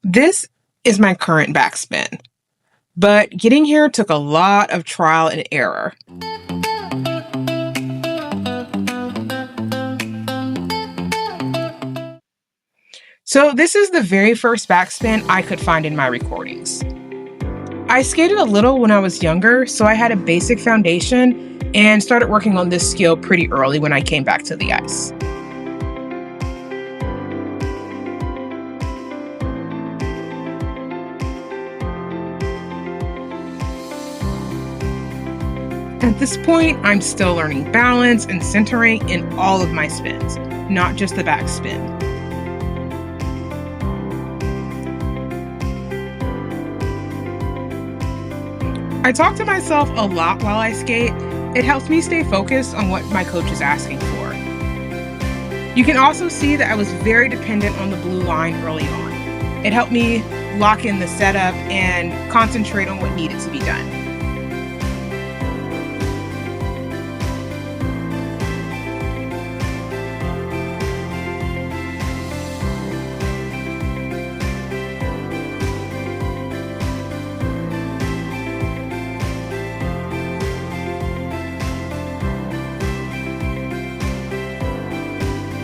This is my current backspin, but getting here took a lot of trial and error. So this is the very first backspin I could find in my recordings. I skated a little when I was younger, so I had a basic foundation and started working on this skill pretty early when I came back to the ice. At this point, I'm still learning balance and centering in all of my spins, not just the backspin. I talk to myself a lot while I skate. It helps me stay focused on what my coach is asking for. You can also see that I was very dependent on the blue line early on. It helped me lock in the setup and concentrate on what needed to be done.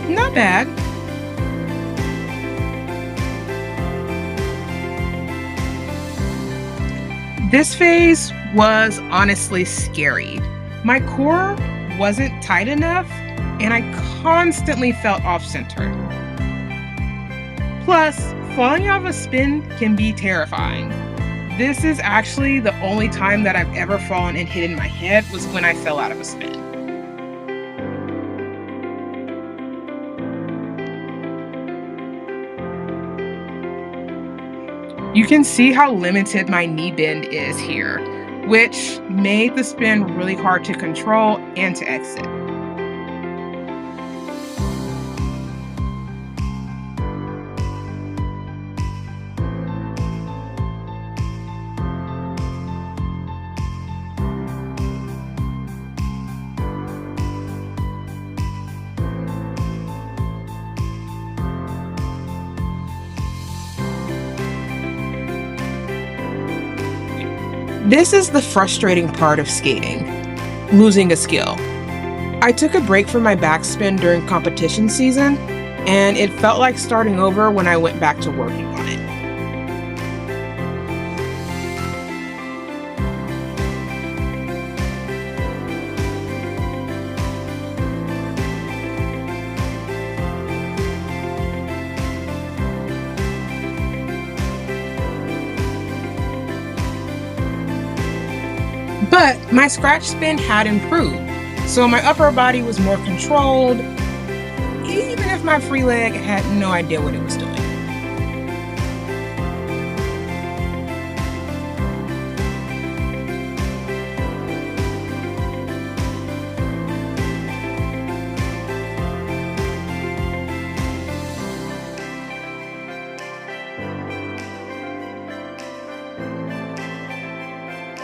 Not bad. This phase was honestly scary. My core wasn't tight enough, and I constantly felt off center. Plus, falling off a spin can be terrifying. This is actually the only time that I've ever fallen and hit in my head was when I fell out of a spin. You can see how limited my knee bend is here, which made the spin really hard to control and to exit. This is the frustrating part of skating, losing a skill. I took a break from my backspin during competition season, and it felt like starting over when I went back to working on it. But my scratch spin had improved, so my upper body was more controlled, even if my free leg had no idea what it was doing.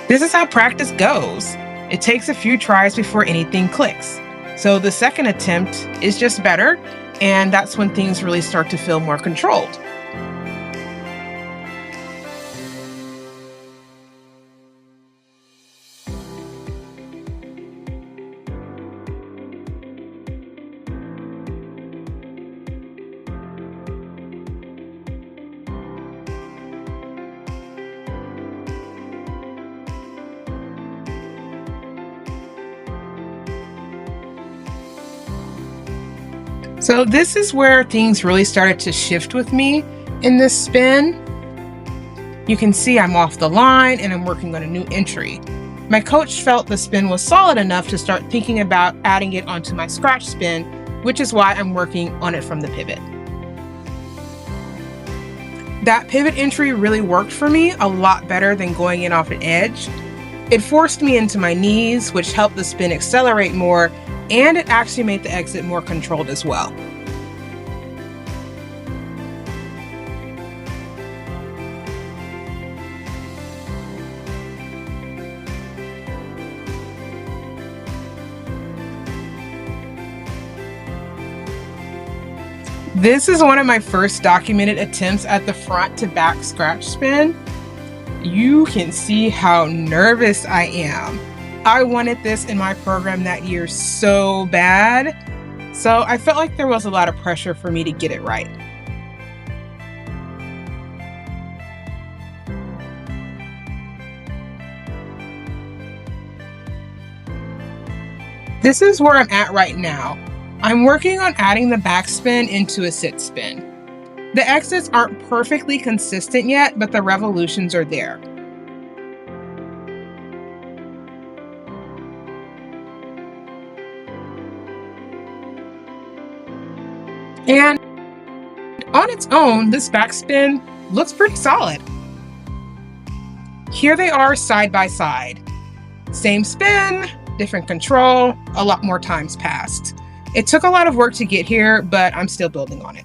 This is how practice goes. It takes a few tries before anything clicks. So the second attempt is just better, and that's when things really start to feel more controlled. So this is where things really started to shift with me in this spin. You can see I'm off the line and I'm working on a new entry. My coach felt the spin was solid enough to start thinking about adding it onto my scratch spin, which is why I'm working on it from the pivot. That pivot entry really worked for me a lot better than going in off an edge. It forced me into my knees, which helped the spin accelerate more, and it actually made the exit more controlled as well. This is one of my first documented attempts at the front to back scratch spin. You can see how nervous I am. I wanted this in my program that year so bad, so I felt like there was a lot of pressure for me to get it right. This is where I'm at right now. I'm working on adding the backspin into a sit spin. The exits aren't perfectly consistent yet, but the revolutions are there. And on its own, this backspin looks pretty solid. Here they are side by side. Same spin, different control, a lot more times passed. It took a lot of work to get here, but I'm still building on it.